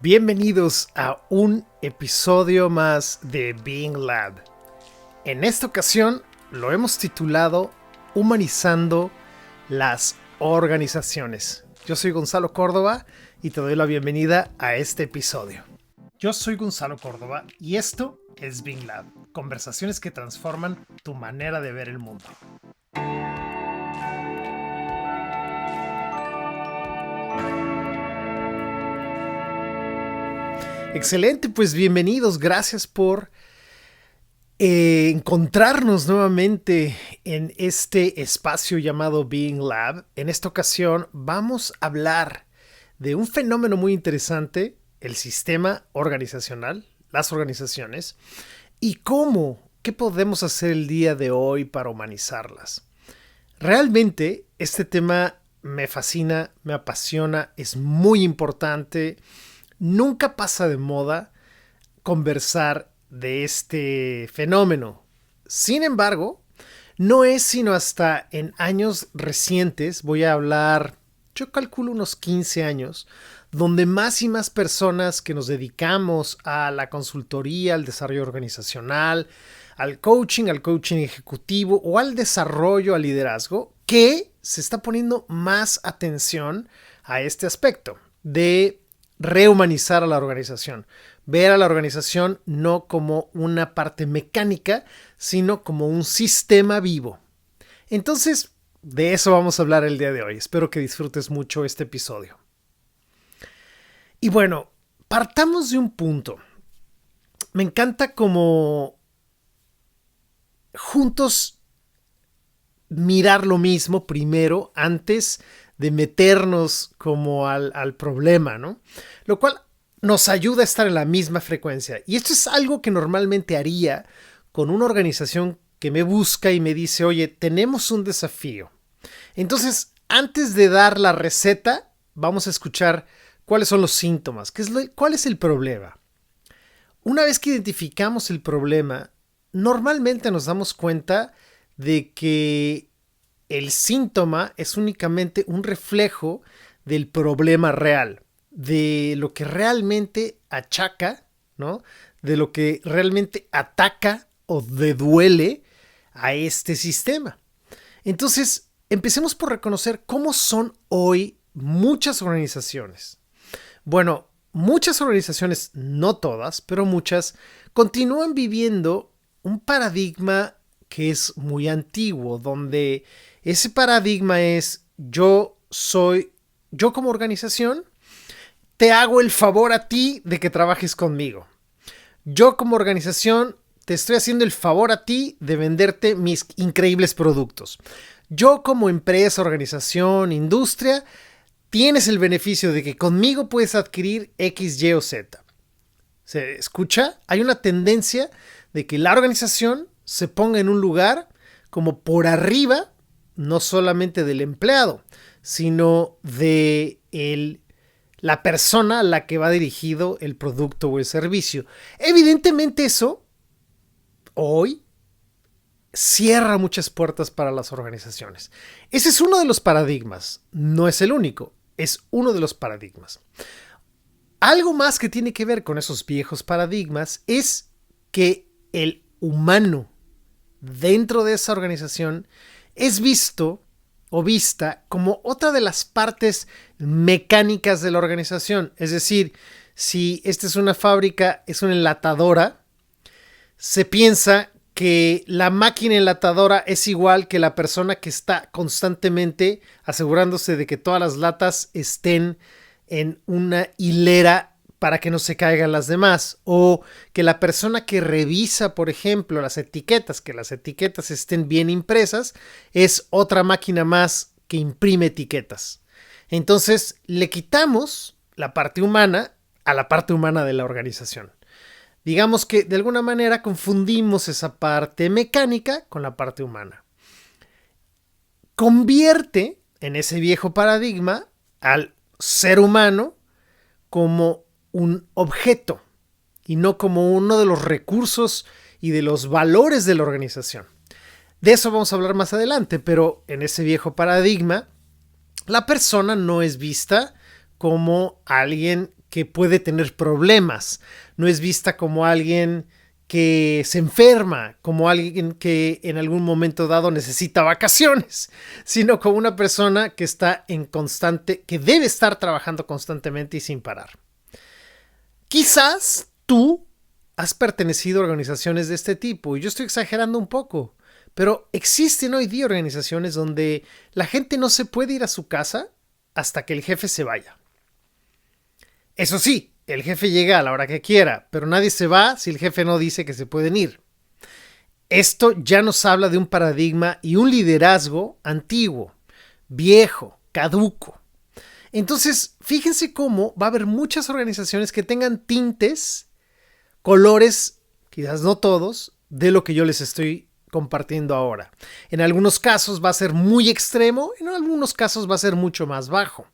Bienvenidos a un episodio más de Being Lab. En esta ocasión lo hemos titulado Humanizando las organizaciones. Yo soy Gonzalo Córdoba y te doy la bienvenida a este episodio. Yo soy Gonzalo Córdoba y esto es Being Lab, conversaciones que transforman tu manera de ver el mundo. Excelente, pues bienvenidos, gracias por encontrarnos nuevamente en este espacio llamado Being Lab. En esta ocasión vamos a hablar de un fenómeno muy interesante, el sistema organizacional, las organizaciones, y qué podemos hacer el día de hoy para humanizarlas. Realmente este tema me fascina, me apasiona, es muy importante. Nunca pasa de moda conversar de este fenómeno. Sin embargo, no es sino hasta en años recientes, voy a hablar, yo calculo unos 15 años, donde más y más personas que nos dedicamos a la consultoría, al desarrollo organizacional, al coaching ejecutivo o al desarrollo, al liderazgo, que se está poniendo más atención a este aspecto de rehumanizar a la organización, ver a la organización no como una parte mecánica, sino como un sistema vivo. Entonces, de eso vamos a hablar el día de hoy. Espero que disfrutes mucho este episodio. Y bueno, partamos de un punto. Me encanta como juntos mirar lo mismo primero antes de meternos como al problema, ¿no? Lo cual nos ayuda a estar en la misma frecuencia. Y esto es algo que normalmente haría con una organización que me busca y me dice, oye, tenemos un desafío. Entonces, antes de dar la receta, vamos a escuchar cuáles son los síntomas, cuál es el problema. Una vez que identificamos el problema, normalmente nos damos cuenta de que el síntoma es únicamente un reflejo del problema real, de lo que realmente achaca, ¿no? De lo que realmente ataca o duele a este sistema. Entonces, empecemos por reconocer cómo son hoy muchas organizaciones. Bueno, muchas organizaciones, no todas, pero muchas, continúan viviendo un paradigma que es muy antiguo, donde ese paradigma es yo como organización, te hago el favor a ti de que trabajes conmigo. Yo como organización te estoy haciendo el favor a ti de venderte mis increíbles productos. Yo como empresa, organización, industria, tienes el beneficio de que conmigo puedes adquirir X, Y o Z. ¿Se escucha? Hay una tendencia de que la organización se ponga en un lugar como por arriba, no solamente del empleado, sino de la persona a la que va dirigido el producto o el servicio. Evidentemente eso hoy cierra muchas puertas para las organizaciones. Ese es uno de los paradigmas, no es el único, es uno de los paradigmas. Algo más que tiene que ver con esos viejos paradigmas es que el humano dentro de esa organización es visto o vista como otra de las partes mecánicas de la organización. Es decir, si esta es una fábrica, es una enlatadora, se piensa que la máquina enlatadora es igual que la persona que está constantemente asegurándose de que todas las latas estén en una hilera para que no se caigan las demás, o que la persona que revisa, por ejemplo, las etiquetas, que las etiquetas estén bien impresas, es otra máquina más que imprime etiquetas. Entonces, le quitamos la parte humana a la parte humana de la organización. Digamos que de alguna manera confundimos esa parte mecánica con la parte humana. Convierte en ese viejo paradigma al ser humano como un objeto y no como uno de los recursos y de los valores de la organización. De eso vamos a hablar más adelante, pero en ese viejo paradigma, la persona no es vista como alguien que puede tener problemas, no es vista como alguien que se enferma, como alguien que en algún momento dado necesita vacaciones, sino como una persona que está que debe estar trabajando constantemente y sin parar. Quizás tú has pertenecido a organizaciones de este tipo, y yo estoy exagerando un poco, pero existen hoy día organizaciones donde la gente no se puede ir a su casa hasta que el jefe se vaya. Eso sí, el jefe llega a la hora que quiera, pero nadie se va si el jefe no dice que se pueden ir. Esto ya nos habla de un paradigma y un liderazgo antiguo, viejo, caduco. Entonces, fíjense cómo va a haber muchas organizaciones que tengan tintes, colores, quizás no todos, de lo que yo les estoy compartiendo ahora. En algunos casos va a ser muy extremo, en algunos casos va a ser mucho más bajo.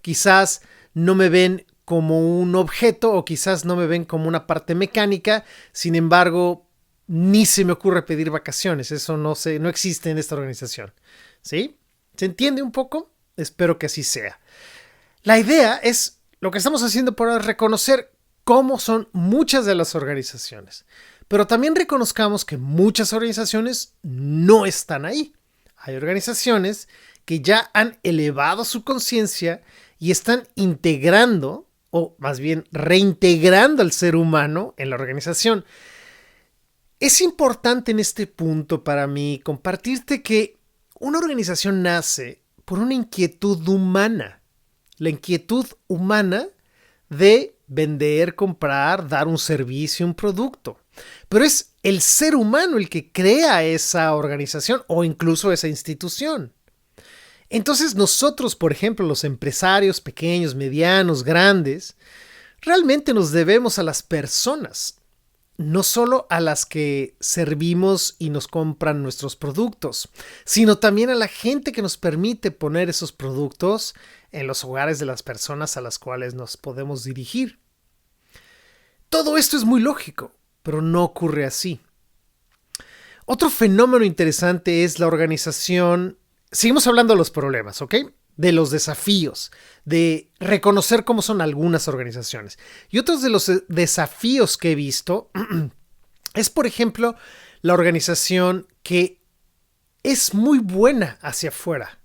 Quizás no me ven como un objeto o quizás no me ven como una parte mecánica, sin embargo, ni se me ocurre pedir vacaciones, eso no existe en esta organización. ¿Sí? ¿Se entiende un poco? Espero que así sea. La idea es, lo que estamos haciendo por ahora, reconocer cómo son muchas de las organizaciones, pero también reconozcamos que muchas organizaciones no están ahí. Hay organizaciones que ya han elevado su conciencia y están integrando, o más bien reintegrando al ser humano en la organización. Es importante en este punto para mí compartirte que una organización nace por una inquietud humana. La inquietud humana de vender, comprar, dar un servicio, un producto. Pero es el ser humano el que crea esa organización o incluso esa institución. Entonces nosotros, por ejemplo, los empresarios pequeños, medianos, grandes, realmente nos debemos a las personas, no solo a las que servimos y nos compran nuestros productos, sino también a la gente que nos permite poner esos productos en los hogares de las personas a las cuales nos podemos dirigir. Todo esto es muy lógico, pero no ocurre así. Otro fenómeno interesante es la organización. Seguimos hablando de los problemas, ¿ok? De los desafíos, de reconocer cómo son algunas organizaciones. Y otros de los desafíos que he visto es, por ejemplo, la organización que es muy buena hacia afuera,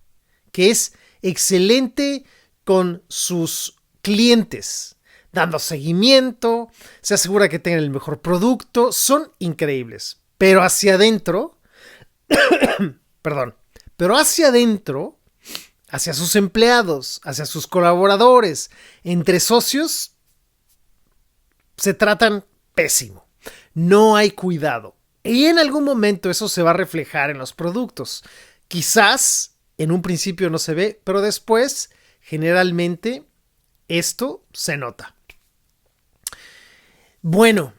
que es excelente con sus clientes, dando seguimiento, se asegura que tengan el mejor producto, son increíbles. Pero hacia adentro, pero hacia adentro, hacia sus empleados, hacia sus colaboradores, entre socios, se tratan pésimo. No hay cuidado. Y en algún momento eso se va a reflejar en los productos. Quizás en un principio no se ve, pero después, generalmente, esto se nota. Bueno,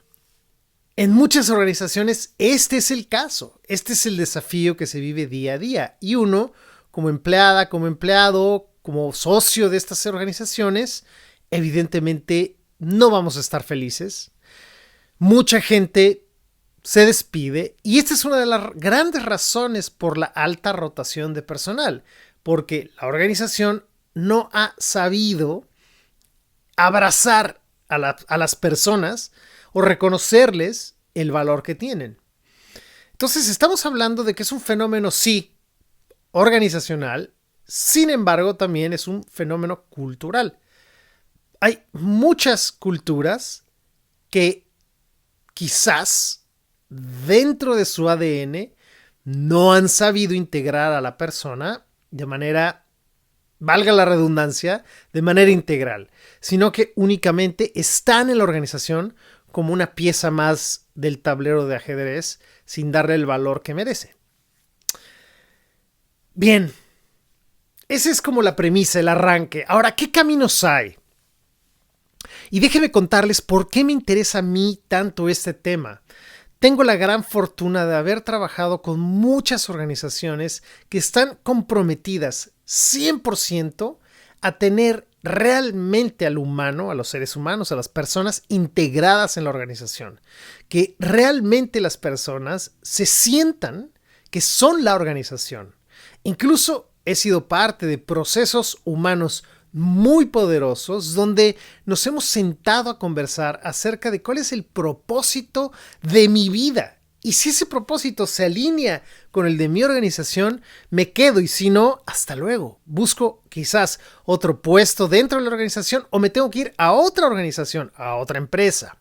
en muchas organizaciones este es el caso. Este es el desafío que se vive día a día. Y uno, como empleada, como empleado, como socio de estas organizaciones, evidentemente no vamos a estar felices. Mucha gente se despide y esta es una de las grandes razones por la alta rotación de personal, porque la organización no ha sabido abrazar a las personas o reconocerles el valor que tienen. Entonces estamos hablando de que es un fenómeno, sí, organizacional, sin embargo también es un fenómeno cultural. Hay muchas culturas que quizás dentro de su ADN no han sabido integrar a la persona de manera, valga la redundancia, de manera integral, sino que únicamente están en la organización como una pieza más del tablero de ajedrez sin darle el valor que merece. Bien, esa es como la premisa, el arranque. Ahora, ¿qué caminos hay? Y déjenme contarles por qué me interesa a mí tanto este tema. Tengo la gran fortuna de haber trabajado con muchas organizaciones que están comprometidas 100% a tener realmente al humano, a los seres humanos, a las personas integradas en la organización. Que realmente las personas se sientan que son la organización. Incluso he sido parte de procesos humanos muy poderosos donde nos hemos sentado a conversar acerca de cuál es el propósito de mi vida. Y si ese propósito se alinea con el de mi organización, me quedo, y si no, hasta luego. Busco quizás otro puesto dentro de la organización o me tengo que ir a otra organización, a otra empresa.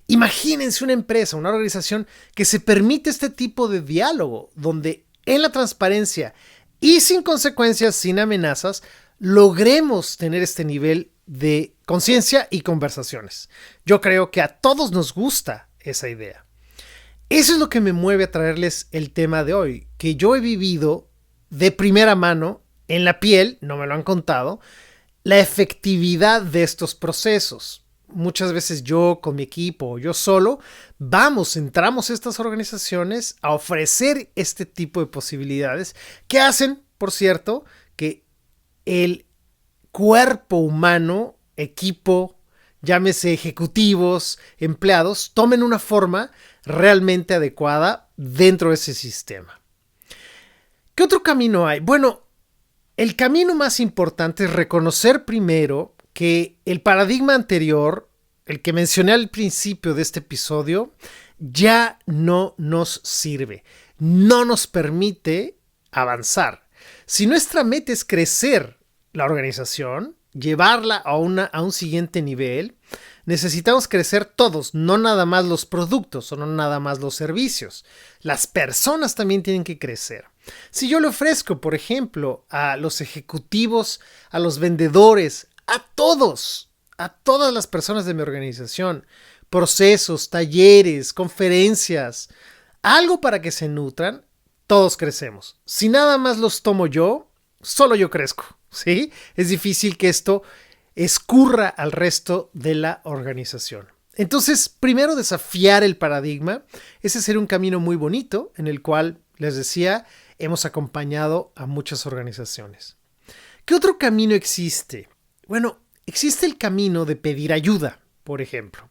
Imagínense una empresa, una organización que se permite este tipo de diálogo, donde en la transparencia y sin consecuencias, sin amenazas, logremos tener este nivel de conciencia y conversaciones. Yo creo que a todos nos gusta esa idea. Eso es lo que me mueve a traerles el tema de hoy, que yo he vivido de primera mano, en la piel, no me lo han contado, la efectividad de estos procesos. Muchas veces yo con mi equipo o yo solo entramos a estas organizaciones a ofrecer este tipo de posibilidades que hacen, por cierto, que el cuerpo humano, equipo, llámese ejecutivos, empleados, tomen una forma realmente adecuada dentro de ese sistema. ¿Qué otro camino hay? Bueno, el camino más importante es reconocer primero que el paradigma anterior, el que mencioné al principio de este episodio, ya no nos sirve, no nos permite avanzar. Si nuestra meta es crecer la organización, llevarla a un siguiente nivel, necesitamos crecer todos, no nada más los productos o no nada más los servicios. Las personas también tienen que crecer. Si yo le ofrezco, por ejemplo, a los ejecutivos, a los vendedores, a todas las personas de mi organización, procesos, talleres, conferencias, algo para que se nutran, todos crecemos. Si nada más los tomo yo, solo yo crezco, ¿sí? Es difícil que esto escurra al resto de la organización. Entonces, primero desafiar el paradigma. Ese sería un camino muy bonito en el cual, les decía, hemos acompañado a muchas organizaciones. ¿Qué otro camino existe? Bueno, existe el camino de pedir ayuda, por ejemplo.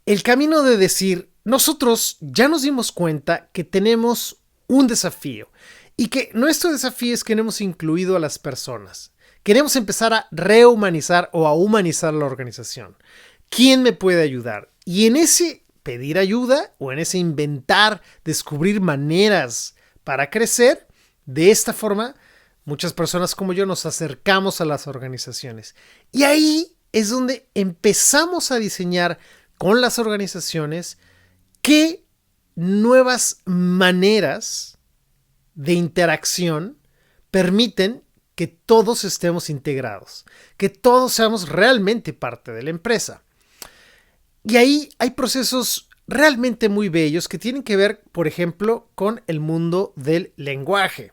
El camino de decir, nosotros ya nos dimos cuenta que tenemos un desafío y que nuestro desafío es que no hemos incluido a las personas. Queremos empezar a rehumanizar o a humanizar la organización. ¿Quién me puede ayudar? Y en ese pedir ayuda o en ese inventar, descubrir maneras para crecer, de esta forma, muchas personas como yo nos acercamos a las organizaciones. Y ahí es donde empezamos a diseñar con las organizaciones qué nuevas maneras de interacción permiten que todos estemos integrados, que todos seamos realmente parte de la empresa. Y ahí hay procesos realmente muy bellos que tienen que ver, por ejemplo, con el mundo del lenguaje.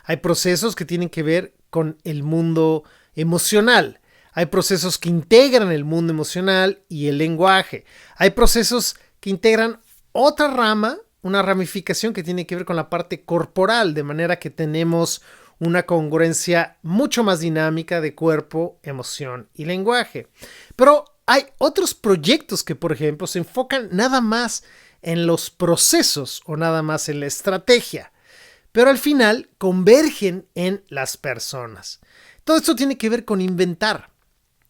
Hay procesos que tienen que ver con el mundo emocional. Hay procesos que integran el mundo emocional y el lenguaje. Hay procesos que integran otra rama, una ramificación que tiene que ver con la parte corporal, de manera que tenemos una congruencia mucho más dinámica de cuerpo, emoción y lenguaje. Pero hay otros proyectos que, por ejemplo, se enfocan nada más en los procesos o nada más en la estrategia, pero al final convergen en las personas. Todo esto tiene que ver con inventar,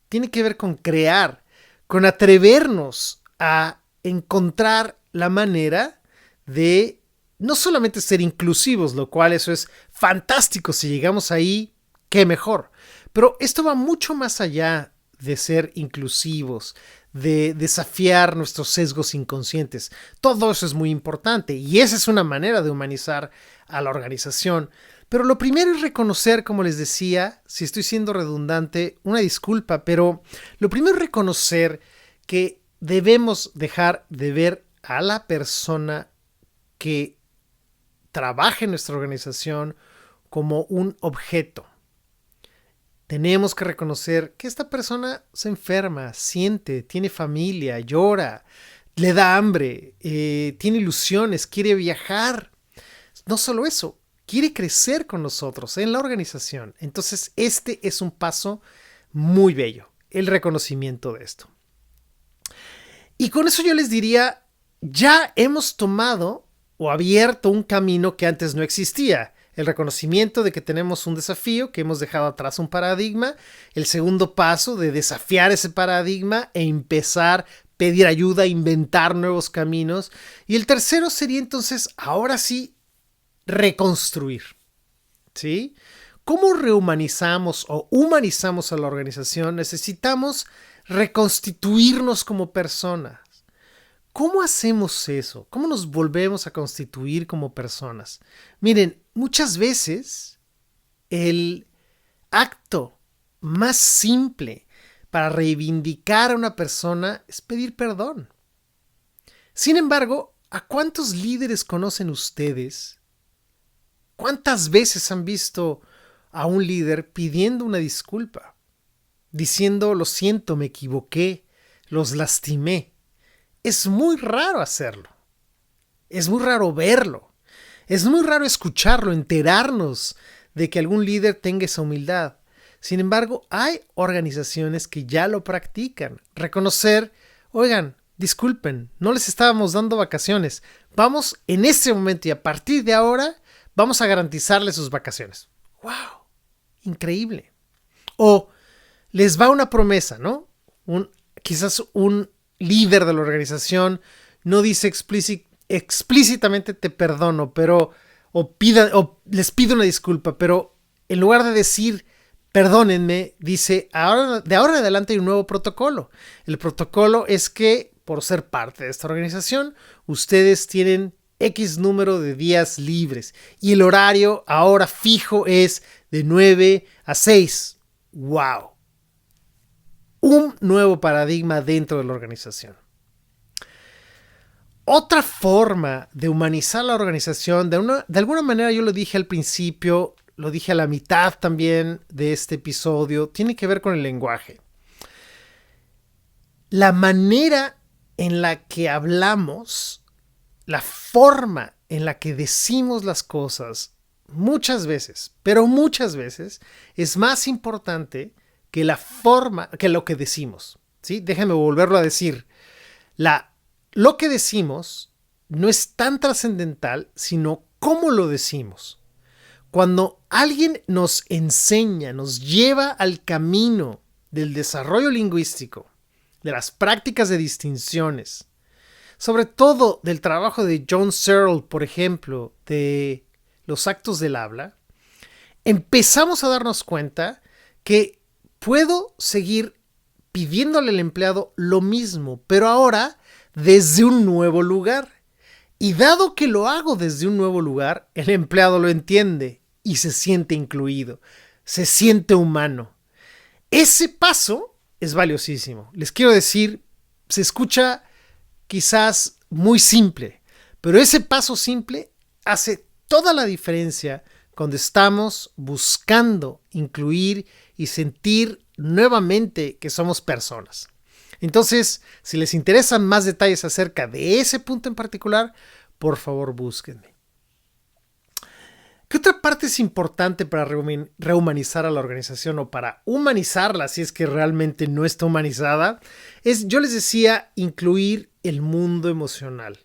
tiene que ver con crear, con atrevernos a encontrar la manera de no solamente ser inclusivos, lo cual eso es fantástico, si llegamos ahí, qué mejor. Pero esto va mucho más allá de ser inclusivos, de desafiar nuestros sesgos inconscientes. Todo eso es muy importante y esa es una manera de humanizar a la organización. Pero lo primero es reconocer, como les decía, si estoy siendo redundante, una disculpa, pero lo primero es reconocer que debemos dejar de ver a la persona que trabaja en nuestra organización como un objeto. Tenemos que reconocer que esta persona se enferma, siente, tiene familia, llora, le da hambre, tiene ilusiones, quiere viajar. No solo eso, quiere crecer con nosotros en la organización. Entonces, este es un paso muy bello, el reconocimiento de esto. Y con eso yo les diría, ya hemos tomado o abierto un camino que antes no existía, el reconocimiento de que tenemos un desafío, que hemos dejado atrás un paradigma, el segundo paso de desafiar ese paradigma e empezar a pedir ayuda, inventar nuevos caminos, y el tercero sería entonces, ahora sí, reconstruir, ¿sí? ¿Cómo rehumanizamos o humanizamos a la organización? Necesitamos reconstituirnos como personas. ¿Cómo hacemos eso? ¿Cómo nos volvemos a constituir como personas? Miren, muchas veces el acto más simple para reivindicar a una persona es pedir perdón. Sin embargo, ¿a cuántos líderes conocen ustedes? ¿Cuántas veces han visto a un líder pidiendo una disculpa? Diciendo, lo siento, me equivoqué, los lastimé. Es muy raro hacerlo. Es muy raro verlo. Es muy raro escucharlo, enterarnos de que algún líder tenga esa humildad. Sin embargo, hay organizaciones que ya lo practican. Reconocer, oigan, disculpen, no les estábamos dando vacaciones. Vamos en este momento y a partir de ahora vamos a garantizarles sus vacaciones. ¡Wow! Increíble. O les va una promesa, ¿no? Quizás un líder de la organización no dice explícitamente te perdono, pero o les pido una disculpa, pero en lugar de decir perdónenme, dice de ahora en adelante hay un nuevo protocolo. El protocolo es que por ser parte de esta organización, ustedes tienen X número de días libres y el horario ahora fijo es de 9 a 6. ¡Wow! Un nuevo paradigma dentro de la organización. Otra forma de humanizar la organización, de alguna manera yo lo dije al principio, lo dije a la mitad también de este episodio, tiene que ver con el lenguaje. La manera en la que hablamos, la forma en la que decimos las cosas, muchas veces, pero muchas veces, es más importante que la forma, que lo que decimos, ¿sí? Déjenme volverlo a decir. Lo que decimos no es tan trascendental, sino cómo lo decimos. Cuando alguien nos enseña, nos lleva al camino del desarrollo lingüístico, de las prácticas de distinciones, sobre todo del trabajo de John Searle, por ejemplo, de los actos del habla, empezamos a darnos cuenta que puedo seguir pidiéndole al empleado lo mismo, pero ahora desde un nuevo lugar. Y dado que lo hago desde un nuevo lugar, el empleado lo entiende y se siente incluido, se siente humano. Ese paso es valiosísimo. Les quiero decir, se escucha quizás muy simple, pero ese paso simple hace toda la diferencia cuando estamos buscando incluir y sentir nuevamente que somos personas. Entonces, si les interesan más detalles acerca de ese punto en particular, por favor búsquenme. ¿Qué otra parte es importante para rehumanizar a la organización o para humanizarla si es que realmente no está humanizada? Yo les decía, incluir el mundo emocional.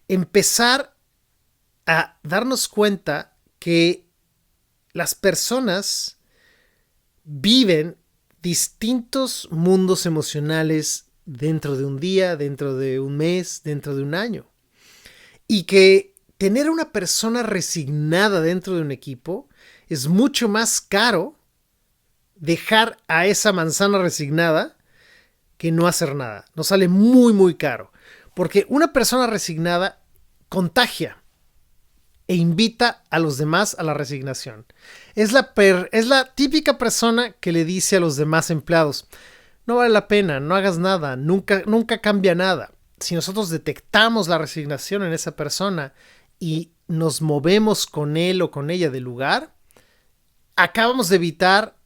Empezar a darnos cuenta que las personas viven distintos mundos emocionales dentro de un día, dentro de un mes, dentro de un año. Y que tener a una persona resignada dentro de un equipo es mucho más caro dejar a esa manzana resignada que no hacer nada. Nos sale muy, muy caro. Porque una persona resignada contagia e invita a los demás a la resignación. Es la típica persona que le dice a los demás empleados, no vale la pena, no hagas nada, nunca cambia nada. Si nosotros detectamos la resignación en esa persona y nos movemos con él o con ella del lugar, acabamos de evitar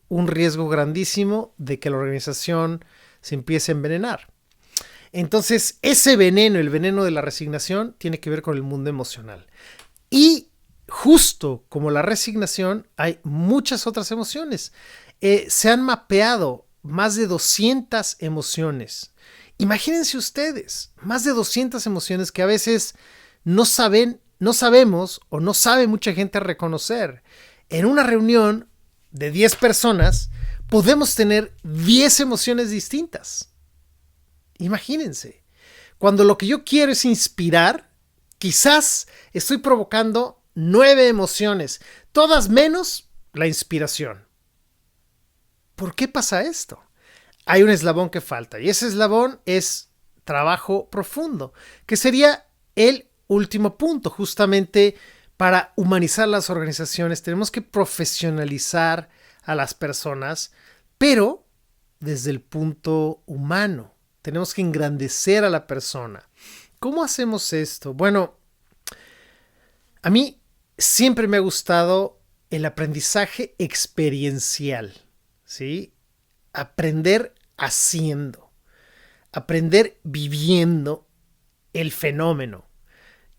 un riesgo grandísimo de que la organización se empiece a envenenar. Entonces, ese veneno, el veneno de la resignación, tiene que ver con el mundo emocional. Y justo como la resignación, hay muchas otras emociones. Se han mapeado más de 200 emociones. Imagínense ustedes, más de 200 emociones que a veces no saben no sabemos o no sabe mucha gente reconocer. En una reunión de 10 personas podemos tener 10 emociones distintas. Imagínense, cuando lo que yo quiero es inspirar, quizás estoy provocando 9 emociones, todas menos la inspiración. ¿Por qué pasa esto? Hay un eslabón que falta y ese eslabón es trabajo profundo, que sería el último punto. Justamente para humanizar las organizaciones tenemos que profesionalizar a las personas, pero desde el punto humano. Tenemos que engrandecer a la persona. ¿Cómo hacemos esto? Bueno, a mí siempre me ha gustado el aprendizaje experiencial, ¿sí? Aprender haciendo, aprender viviendo el fenómeno.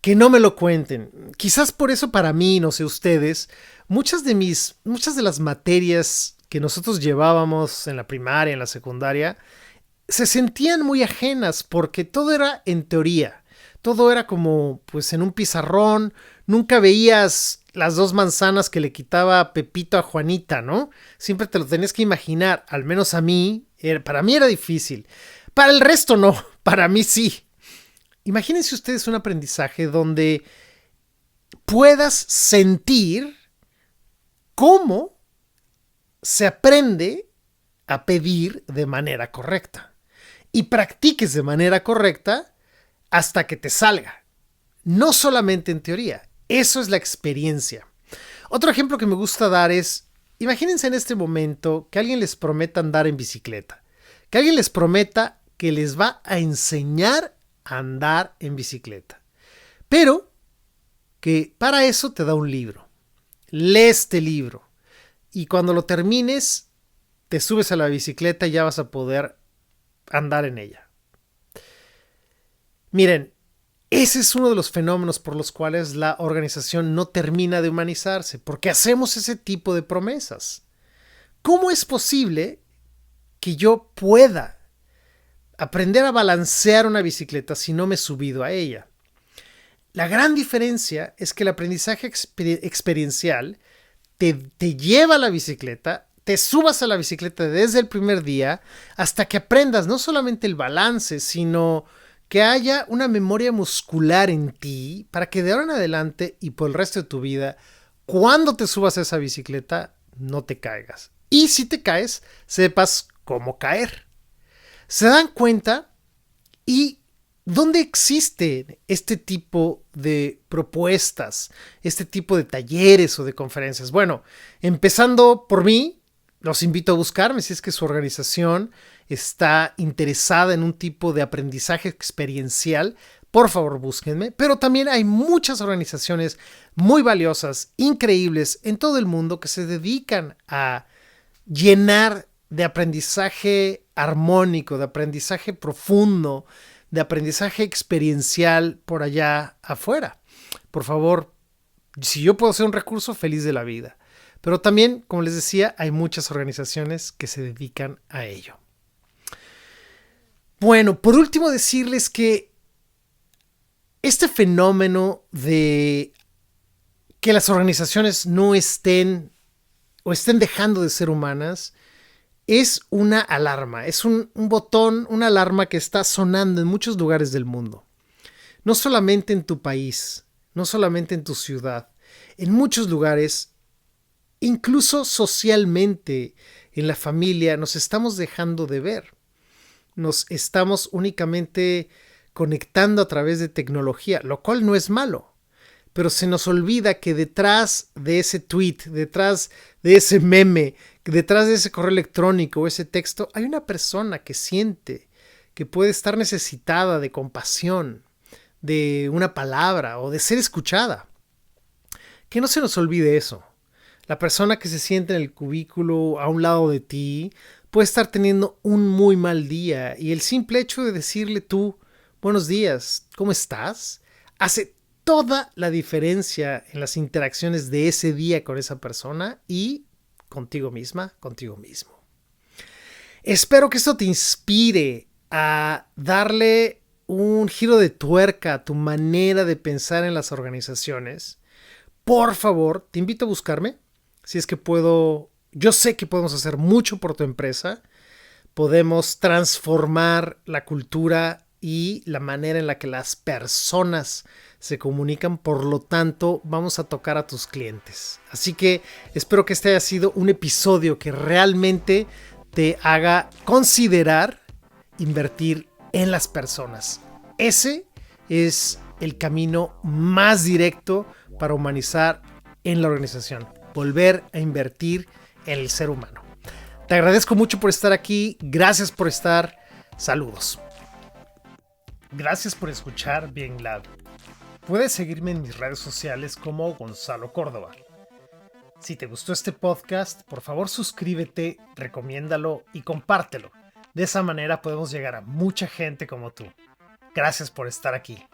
Que no me lo cuenten. Quizás por eso para mí, no sé ustedes, muchas de las materias que nosotros llevábamos en la primaria, en la secundaria, se sentían muy ajenas porque todo era en teoría. Todo era como pues en un pizarrón. Nunca veías las 2 manzanas que le quitaba Pepito a Juanita, ¿no? Siempre te lo tenías que imaginar. Al menos a mí, para mí era difícil. Para el resto no, para mí sí. Imagínense ustedes un aprendizaje donde puedas sentir cómo se aprende a pedir de manera correcta y practiques de manera correcta hasta que te salga. No solamente en teoría, eso es la experiencia. Otro ejemplo que me gusta dar es, imagínense en este momento que alguien les prometa andar en bicicleta, que alguien les prometa que les va a enseñar a andar en bicicleta, pero que para eso te da un libro. Lee este libro y cuando lo termines te subes a la bicicleta y ya vas a poder andar en ella. Miren, ese es uno de los fenómenos por los cuales la organización no termina de humanizarse, porque hacemos ese tipo de promesas. ¿Cómo es posible que yo pueda aprender a balancear una bicicleta si no me he subido a ella? La gran diferencia es que el aprendizaje experiencial te lleva a la bicicleta, te subas a la bicicleta desde el primer día hasta que aprendas no solamente el balance, sino que haya una memoria muscular en ti para que de ahora en adelante y por el resto de tu vida, cuando te subas a esa bicicleta, no te caigas. Y si te caes, sepas cómo caer. ¿Se dan cuenta? ¿Y dónde existe este tipo de propuestas, este tipo de talleres o de conferencias? Bueno, empezando por mí, los invito a buscarme si es que su organización está interesada en un tipo de aprendizaje experiencial. Por favor, búsquenme. Pero también hay muchas organizaciones muy valiosas, increíbles en todo el mundo que se dedican a llenar de aprendizaje armónico, de aprendizaje profundo, de aprendizaje experiencial por allá afuera. Por favor, si yo puedo ser un recurso, feliz de la vida. Pero también, como les decía, hay muchas organizaciones que se dedican a ello. Bueno, por último decirles que este fenómeno de que las organizaciones no estén o estén dejando de ser humanas es una alarma, es un botón, una alarma que está sonando en muchos lugares del mundo. No solamente en tu país, no solamente en tu ciudad, en muchos lugares, incluso socialmente, en la familia, nos estamos dejando de ver. Nos estamos únicamente conectando a través de tecnología, lo cual no es malo. Pero se nos olvida que detrás de ese tweet, detrás de ese meme, detrás de ese correo electrónico o ese texto, hay una persona que siente, que puede estar necesitada de compasión, de una palabra o de ser escuchada. Que no se nos olvide eso. La persona que se siente en el cubículo a un lado de ti puede estar teniendo un muy mal día y el simple hecho de decirle tú, buenos días, ¿cómo estás?, hace toda la diferencia en las interacciones de ese día con esa persona y contigo misma, contigo mismo. Espero que esto te inspire a darle un giro de tuerca a tu manera de pensar en las organizaciones, por favor, te invito a buscarme. Si es que puedo, yo sé que podemos hacer mucho por tu empresa. Podemos transformar la cultura y la manera en la que las personas se comunican. Por lo tanto, vamos a tocar a tus clientes. Así que espero que este haya sido un episodio que realmente te haga considerar invertir en las personas. Ese es el camino más directo para humanizar en la organización. Volver a invertir en el ser humano. Te agradezco mucho por estar aquí. Gracias por estar. Saludos. Gracias por escuchar Bien Lab. Puedes seguirme en mis redes sociales como Gonzalo Córdoba. Si te gustó este podcast, por favor suscríbete, recomiéndalo y compártelo. De esa manera podemos llegar a mucha gente como tú. Gracias por estar aquí.